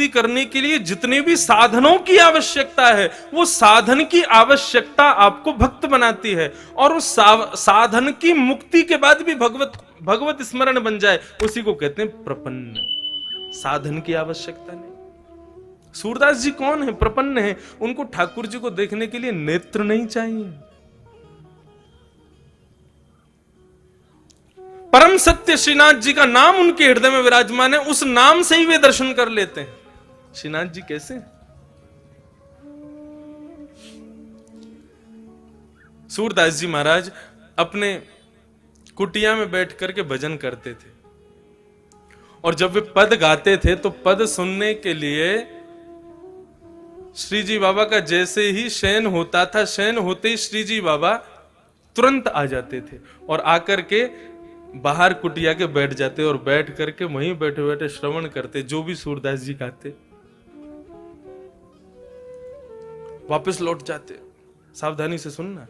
भक्ति करने के लिए जितने भी साधनों की आवश्यकता है, वो साधन की आवश्यकता आपको भक्त बनाती है। और उस साधन की मुक्ति के बाद भी भगवत स्मरण बन जाए, उसी को कहते हैं प्रपन्न। साधन की आवश्यकता नहीं। सूरदास जी कौन है? प्रपन्न है। उनको ठाकुर जी को देखने के लिए नेत्र नहीं चाहिए। परम सत्य श्रीनाथ जी का नाम उनके हृदय में विराजमान है, उस नाम से ही वे दर्शन कर लेते हैं। श्रीनाथ जी कैसे? सूरदास जी महाराज अपने कुटिया में बैठ करके भजन करते थे, और जब वे पद गाते थे तो पद सुनने के लिए श्री जी बाबा का जैसे ही शयन होता था, शयन होते ही श्री जी बाबा तुरंत आ जाते थे और आकर के बाहर कुटिया के बैठ जाते और बैठ करके वहीं बैठे बैठे श्रवण करते जो भी सूरदास जी गाते। वापस लौट जाते। सावधानी से सुनना।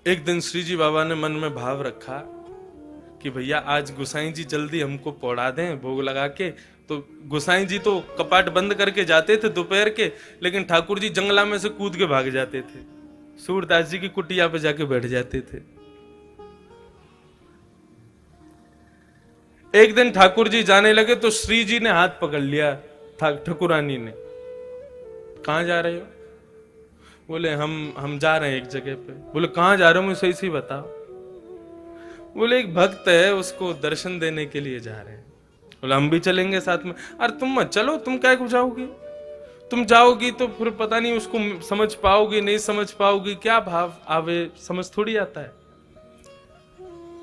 एक दिन श्री जी बाबा ने मन में भाव रखा कि भैया आज गोसाई जी जल्दी हमको पौड़ा दें भोग लगा के। तो गोसाई जी तो कपाट बंद करके जाते थे दोपहर के, लेकिन ठाकुर जी जंगला में से कूद के भाग जाते थे, सूरदास जी की कुटिया पे जाके बैठ जाते थे। एक दिन ठाकुर जी जाने लगे तो श्री जी ने हाथ पकड़ लिया ठाकुरानी ने। कहां जा रहे हो? बोले हम जा रहे हैं एक जगह पे। बोले कहां जा रहे हो? मुझे सही बताओ। बोले एक भक्त है, उसको दर्शन देने के लिए जा रहे हैं। बोले हम भी चलेंगे साथ में। अरे तुम मत चलो, तुम क्या को जाओगी? तुम जाओगी तो फिर पता नहीं उसको समझ पाओगी नहीं समझ पाओगी, क्या भाव आवे समझ थोड़ी आता है।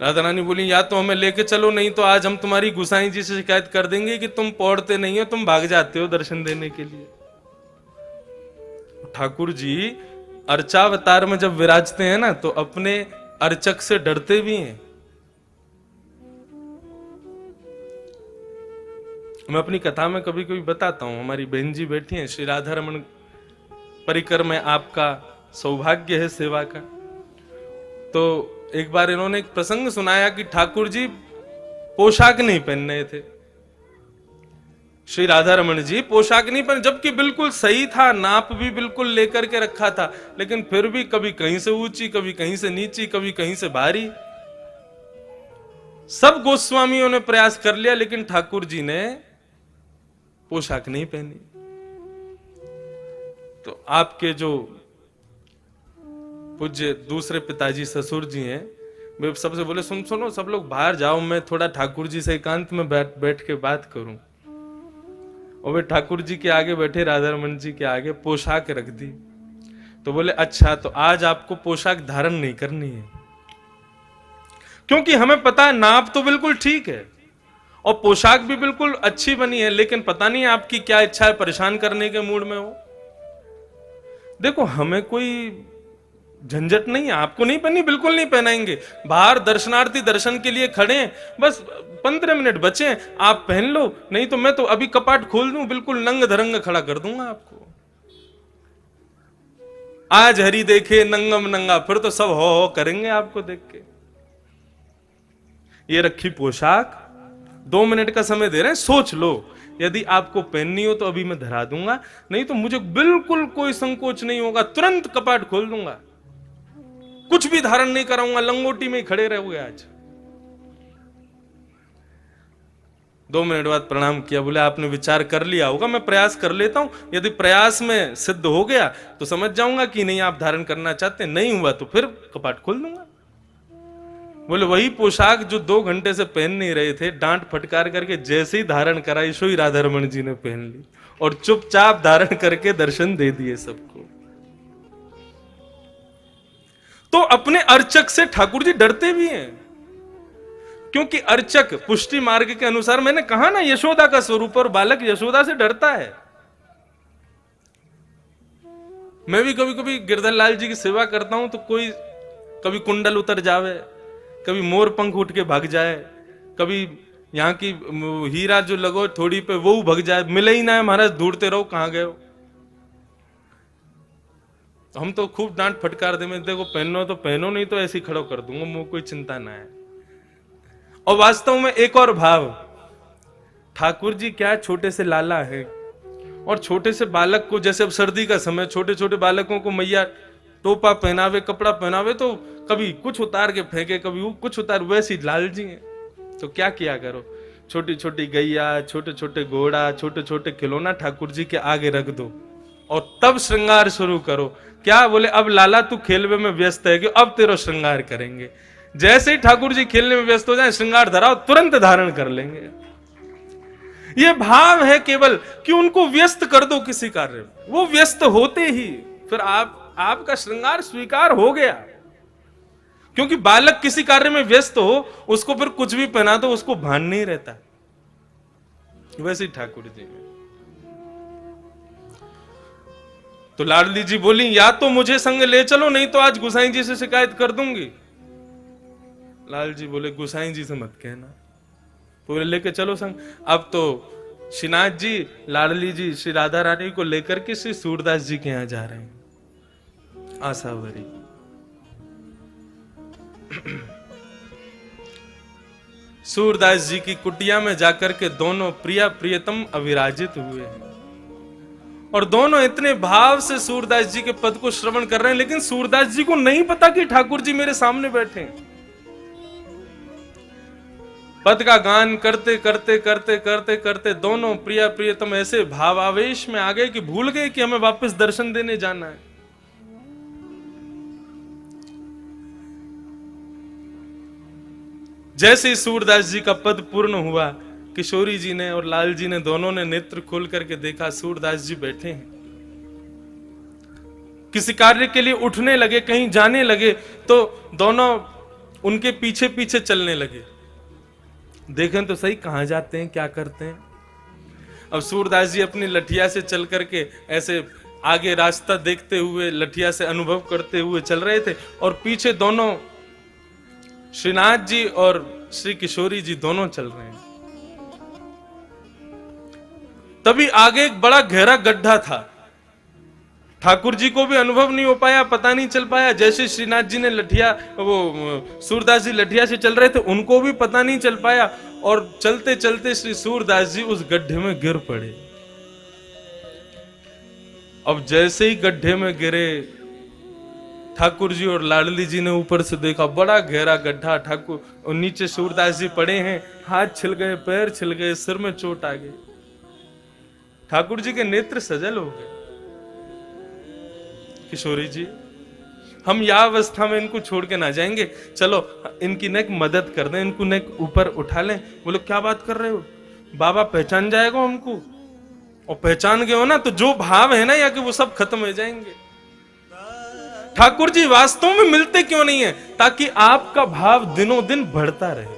राधा रानी बोली या तो हमें लेके चलो, नहीं तो आज हम तुम्हारी गोसाई जी से शिकायत कर देंगे कि तुम पौड़ते नहीं हो, तुम भाग जाते हो दर्शन देने के लिए। ठाकुर जी अर्चावतार में जब विराजते हैं ना तो अपने अर्चक से डरते भी हैं। मैं अपनी कथा में कभी कभी बताता हूं, हमारी बहन जी बैठी हैं, श्री राधा रमन परिकर में आपका सौभाग्य है सेवा का। तो एक बार इन्होंने एक प्रसंग सुनाया कि ठाकुर जी पोशाक नहीं पहन रहे थे। श्री राधा रमन जी पोशाक नहीं पहने, जबकि बिल्कुल सही था, नाप भी बिल्कुल लेकर के रखा था, लेकिन फिर भी कभी कहीं से ऊंची, कभी कहीं से नीची, कभी कहीं से भारी। सब गोस्वामियों ने प्रयास कर लिया, लेकिन ठाकुर जी ने पोशाक नहीं पहनी। तो आपके जो पूज्य दूसरे पिताजी ससुर जी हैं, वे सबसे बोले सुनो सब लोग बाहर जाओ, मैं थोड़ा ठाकुर जी से एकांत में बैठ के बात करूं। और वे ठाकुर जी के आगे बैठे, राधा रमन जी के आगे पोशाक रख दी। तो बोले अच्छा, तो आज आपको पोशाक धारण नहीं करनी है, क्योंकि हमें पता है नाप तो बिल्कुल ठीक है और पोशाक भी बिल्कुल अच्छी बनी है, लेकिन पता नहीं आपकी क्या इच्छा है, परेशान करने के मूड में हो। देखो हमें कोई झंझट नहीं है, आपको नहीं पहनी, बिल्कुल नहीं पहनाएंगे। बाहर दर्शनार्थी दर्शन के लिए खड़े हैं, बस 15 मिनट बचे, आप पहन लो, नहीं तो मैं तो अभी कपाट खोल दूं, बिल्कुल नंग धरंग खड़ा कर दूंगा आपको। आज हरि देखे नंगम नंगा, फिर तो सब हो करेंगे आपको देख के। ये रखी पोशाक, 2 मिनट का समय दे रहे हैं, सोच लो, यदि आपको पहननी हो तो अभी मैं धरा दूंगा, नहीं तो मुझे बिल्कुल कोई संकोच नहीं होगा, तुरंत कपाट खोल दूंगा, कुछ भी धारण नहीं कराऊंगा, लंगोटी में ही खड़े रहोगे आज। 2 मिनट बाद प्रणाम किया, बोले आपने विचार कर लिया होगा, मैं प्रयास कर लेता हूं, यदि प्रयास में सिद्ध हो गया तो समझ जाऊंगा कि नहीं आप धारण करना चाहते, नहीं हुआ तो फिर कपाट खोल दूंगा। बोले वही पोशाक जो 2 घंटे से पहन नहीं रहे थे, डांट फटकार करके जैसे ही धारण कराई, सो ही राधा रमन जी ने पहन ली और चुपचाप धारण करके दर्शन दे दिए सबको। तो अपने अर्चक से ठाकुर जी डरते भी हैं, क्योंकि अर्चक पुष्टि मार्ग के अनुसार, मैंने कहा ना यशोदा का स्वरूप, और बालक यशोदा से डरता है। मैं भी कभी कभी गिरधर लाल जी की सेवा करता हूं तो कोई कभी कुंडल उतर जावे, कभी मोर पंख उठ के भाग जाए, कभी यहाँ की हीरा जो लगो थोड़ी पे वो भाग जाए, मिले ही ना है महाराज, ढूंढते रहो कहां गए हो। हम तो खूब डांट फटकार दे, मैं देखो पहनो तो पहनो, नहीं तो ऐसे ही खड़ो कर दूंगा, मुंह कोई चिंता ना है। और वास्तव में एक और भाव, ठाकुर जी क्या छोटे से लाला है, और छोटे से बालक को, जैसे अब सर्दी का समय, छोटे छोटे बालकों को मैया टोपा पहनावे, कपड़ा पहनावे, तो कभी कुछ उतार के फेंके, कभी वो कुछ उतार, वैसी लाल जी हैं। तो क्या किया करो, छोटी छोटी गैया, छोटे छोटे घोड़ा, छोटे छोटे खिलौना ठाकुर जी के आगे रख दो और तब श्रृंगार शुरू करो। क्या बोले, अब लाला तू खेलवे में व्यस्त है कि अब तेरा श्रृंगार करेंगे। जैसे ही ठाकुर जी खेलने में व्यस्त हो जाए, श्रृंगार धराओ, तुरंत धारण कर लेंगे। ये भाव है केवल कि उनको व्यस्त कर दो किसी कार्य में, वो व्यस्त होते ही फिर आपका श्रृंगार स्वीकार हो गया। क्योंकि बालक किसी कार्य में व्यस्त हो, उसको फिर कुछ भी पहना दो, उसको भान नहीं रहता। वैसे ही ठाकुर जी में। तो लाडली जी बोली, या तो मुझे संग ले चलो, नहीं तो आज गुसाई जी से शिकायत कर दूंगी। लाल जी बोले, गुसाई जी से मत कहना, पूरे लेके चलो संग। अब तो श्रीनाथ जी, लाडली जी श्री राधा रानी को लेकर के श्री सूरदास जी के यहां जा रहे हैं, आसावरी। सूरदास जी की कुटिया में जाकर के दोनों प्रिया प्रियतम अविराजित हुए हैं, और दोनों इतने भाव से सूरदास जी के पद को श्रवण कर रहे हैं, लेकिन सूरदास जी को नहीं पता कि ठाकुर जी मेरे सामने बैठे हैं। पद का गान करते करते करते करते करते दोनों प्रिया प्रियतम ऐसे भावावेश में आ गए कि भूल गए कि हमें वापस दर्शन देने जाना है। जैसे ही सूरदास जी का पद पूर्ण हुआ, किशोरी जी ने और लाल जी ने दोनों ने नेत्र खोल करके देखा, सूरदास जी बैठे हैं। किसी कार्य के लिए उठने लगे, कहीं जाने लगे, तो दोनों उनके पीछे पीछे चलने लगे। देखें तो सही कहां जाते हैं, क्या करते हैं। अब सूरदास जी अपनी लठिया से चल करके ऐसे आगे रास्ता देखते हुए, लठिया से अनुभव करते हुए चल रहे थे, और पीछे दोनों श्रीनाथ जी और श्री किशोरी जी दोनों चल रहे हैं। तभी आगे एक बड़ा गहरा गड्ढा था। ठाकुर जी को भी अनुभव नहीं हो पाया, पता नहीं चल पाया। जैसे श्रीनाथ जी ने लठिया, वो सूरदास जी लठिया से चल रहे थे, उनको भी पता नहीं चल पाया, और चलते चलते श्री सूरदास जी उस गड्ढे में गिर पड़े। अब जैसे ही गड्ढे में गिरे, ठाकुर जी और लाडली जी ने ऊपर से देखा, बड़ा गहरा गड्ढा, ठाकुर और नीचे सूरदास जी पड़े हैं, हाथ छिल गए, पैर छिल गए, सिर में चोट आ गई। ठाकुर जी के नेत्र सजल हो गए। किशोरी जी, हम यह अवस्था में इनको छोड़ के ना जाएंगे, चलो इनकी नेक मदद कर दें, इनको नेक ऊपर उठा लें। बोलो, क्या बात कर रहे हो, बाबा पहचान जाएगा हमको, और पहचान गए हो ना तो जो भाव है ना या कि वो सब खत्म हो जाएंगे। ठाकुर जी वास्तव में मिलते क्यों नहीं है, ताकि आपका भाव दिनों दिन बढ़ता रहे।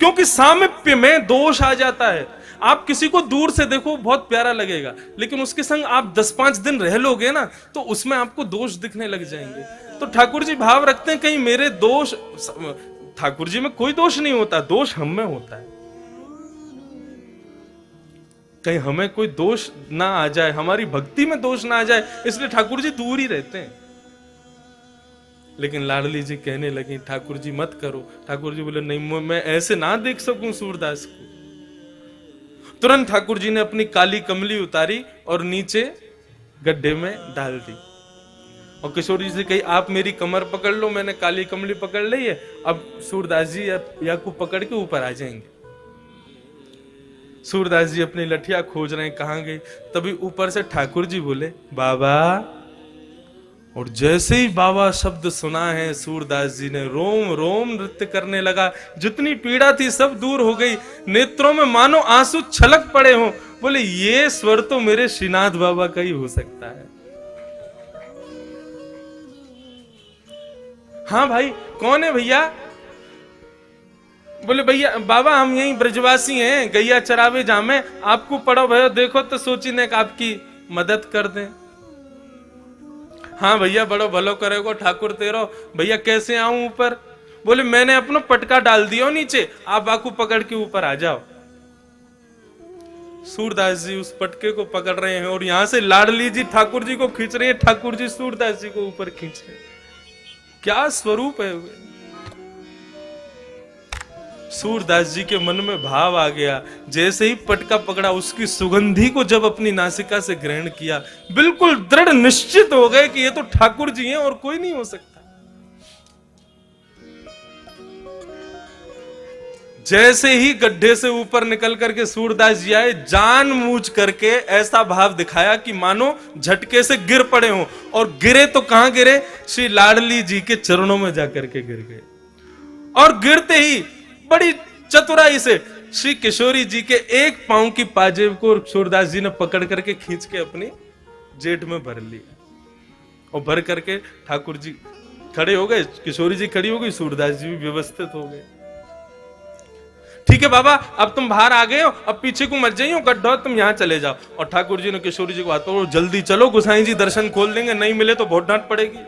क्योंकि सामिप्य में दोष आ जाता है। आप किसी को दूर से देखो बहुत प्यारा लगेगा, लेकिन उसके संग आप 10-5 दिन रह लोगे ना, तो उसमें आपको दोष दिखने लग जाएंगे। तो ठाकुर जी भाव रखते हैं, कहीं मेरे दोष, ठाकुर जी में कोई दोष नहीं होता, दोष हम में होता है। कहीं हमें कोई दोष ना आ जाए, हमारी भक्ति में दोष ना आ जाए, इसलिए ठाकुर जी दूर ही रहते हैं। लेकिन लाडली जी कहने लगी, ठाकुर जी मत करो। ठाकुर जी बोले, नहीं, मैं ऐसे ना देख सकूं सूरदास को। तुरंत ठाकुर जी ने अपनी काली कमली उतारी और नीचे गड्ढे में डाल दी, और किशोरी जी से कही, आप मेरी कमर पकड़ लो, मैंने काली कमली पकड़ ली है, अब सूरदास जी या को पकड़ के ऊपर आ जाएंगे। सूरदास जी अपनी लठिया खोज रहे हैं, कहां गई। तभी ऊपर से ठाकुर जी बोले, बाबा। और जैसे ही बाबा शब्द सुना है, सूरदास जी ने रोम रोम नृत्य करने लगा। जितनी पीड़ा थी सब दूर हो गई, नेत्रों में मानो आंसू छलक पड़े हों। बोले, ये स्वर तो मेरे श्रीनाथ बाबा का ही हो सकता है। हाँ भाई, कौन है भैया? बोले, भैया बाबा हम यहीं ब्रजवासी हैं, गैया चरावे जामे, आपको पड़ो भयो देखो तो सोची ने आपकी मदद कर दें। हाँ भैया, बड़ो भलो करेगो ठाकुर तेरो। भैया कैसे आऊं ऊपर? बोले, मैंने अपना पटका डाल दिया नीचे, आप आकू पकड़ के ऊपर आ जाओ। सूरदास जी उस पटके को पकड़ रहे हैं, और यहां से लाडली जी ठाकुर जी को खींच रहे हैं, ठाकुर जी सूरदास जी को ऊपर खींच रहे हैं। क्या स्वरूप है वे। सूरदास जी के मन में भाव आ गया। जैसे ही पटका पकड़ा, उसकी सुगंधी को जब अपनी नासिका से ग्रहण किया, बिल्कुल दृढ़ निश्चित हो गए कि ये तो ठाकुर जी हैं और कोई नहीं हो सकता। जैसे ही गड्ढे से ऊपर निकल करके सूरदास जी आए, जानबूझ करके ऐसा भाव दिखाया कि मानो झटके से गिर पड़े हों, और गिरे तो कहां गिरे, श्री लाडली जी के चरणों में जाकर के गिर गए। और गिरते ही बड़ी चतुराई से श्री किशोरी जी के एक पांव की पाजेब को सूरदास जी ने पकड़ करके खींच के अपनी जेठ में भर लिया, और भर करके ठाकुर जी खड़े हो गए, किशोरी जी खड़ी हो गई, सूरदास जी भी व्यवस्थित हो गए। ठीक है बाबा, अब तुम बाहर आ गए हो, अब पीछे को मत जाइयो, गड्ढा तुम यहां चले जाओ। और ठाकुर जी ने किशोरी जी को बात करो, जल्दी चलो, गोसाई जी दर्शन खोल देंगे, नहीं मिले तो बहुत डांट पड़ेगी।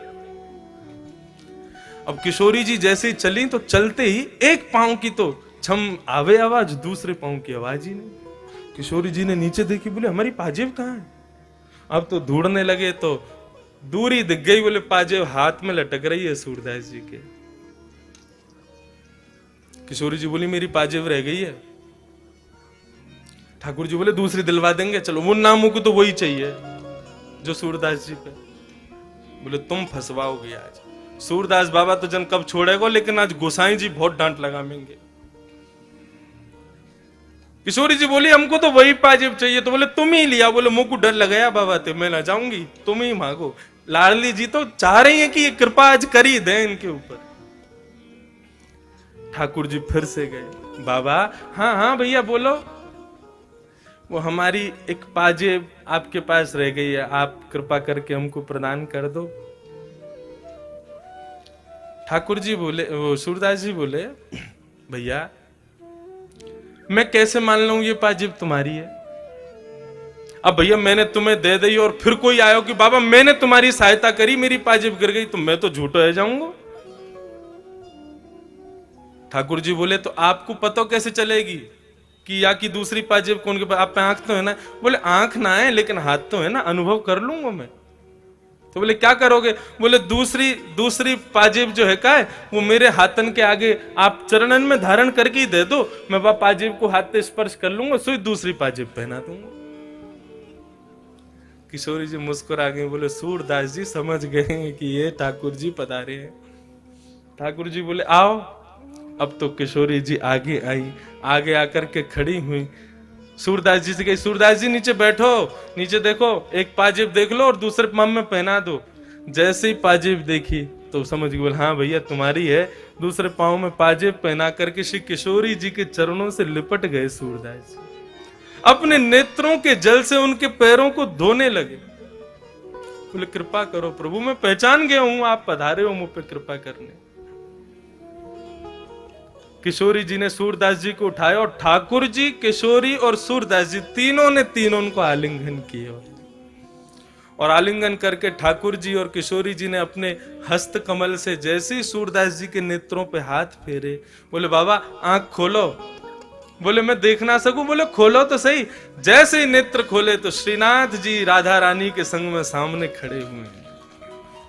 अब किशोरी जी जैसे ही चली, तो चलते ही एक पांव की तो छम आवे आवाज, दूसरे पांव की आवाज ही नहीं। किशोरी जी ने नीचे देखी, बोले हमारी पाजेब कहां है? अब तो ढूंढने लगे तो दूर ही दिख गई, बोले पाजेब हाथ में लटक रही है सूरदास जी के। किशोरी जी बोली मेरी पाजेब रह गई है। ठाकुर जी बोले दूसरी दिलवा देंगे, चलो। वो नामों को तो वही चाहिए जो सूरदास जी पे। बोले तुम फंसवाओगे आज, सूरदास बाबा तो जन कब छोड़ेगा, लेकिन आज गोसाई जी बहुत डांट लगाएंगे। किशोरी जी बोली हमको तो वही पाजेब चाहिए। तो बोले तुम ही लिया। बोले मुंह को डर लगाया बाबा ते, मैं ना जाऊंगी, तुम ही मांगो। लाडली जी तो चाह रही है कि ये कृपा आज कर ही दे इनके ऊपर। ठाकुर जी फिर से गए, बाबा हाँ हाँ भैया बोलो। वो हमारी एक पाजेब आपके पास रह गई है, आप कृपा करके हमको प्रदान कर दो। ठाकुर जी बोले, वो सूरदास जी बोले भैया मैं कैसे मान लूं ये पाजेब तुम्हारी है? अब भैया मैंने तुम्हें दे दी और फिर कोई आयो कि बाबा मैंने तुम्हारी सहायता करी, मेरी पाजेब गिर गई, तो मैं तो झूठा रह जाऊंगा। ठाकुर जी बोले तो आपको पता कैसे चलेगी कि या की दूसरी पाजेब कौन के पास? आप पे आंख तो है ना? बोले आंख ना है लेकिन हाथ तो है ना, अनुभव कर लूंगा मैं। तो बोले क्या करोगे? बोले दूसरी पाजेब जो है का है, वो मेरे हाथन के आगे आप चरणन में धारण करके ही दे दो, मैं वह पाजेब को हाथ से स्पर्श कर लूंगा, सो दूसरी पाजेब पहना दूंगा। किशोरी जी मुस्कुरा गए, बोले सूरदास जी समझ गए कि ये ठाकुर जी पधारे हैं। ठाकुर जी बोले आओ। अब तो किशोरी जी आगे आई, आगे आकर के खड़ी हुई, सूरदास जी से कही सूरदास जी नीचे बैठो, नीचे देखो, एक पाजेब देख लो और दूसरे पाँव में पहना दो। जैसे ही पाजेब देखी तो समझ गई, बोले हाँ भैया तुम्हारी है। दूसरे पाँव में पाजेब पहना करके श्री किशोरी जी के चरणों से लिपट गए सूरदास जी, अपने नेत्रों के जल से उनके पैरों को धोने लगे। बोले कृपा करो प्रभु, मैं पहचान गया हूं आप पधारे हो मुझ पे कृपा करने। किशोरी जी ने सूरदास जी को उठाया और ठाकुर जी, किशोरी और सूरदास जी तीनों को आलिंगन किया। और आलिंगन करके ठाकुर जी और किशोरी जी ने अपने हस्त कमल से जैसे ही सूरदास जी के नेत्रों पे हाथ फेरे, बोले बाबा आंख खोलो। बोले मैं देख ना सकूं? बोले खोलो तो सही। जैसे ही नेत्र खोले तो श्रीनाथ जी राधा रानी के संग में सामने खड़े हुए हैं।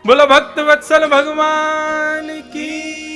बोला भक्त वत्सल भगवान की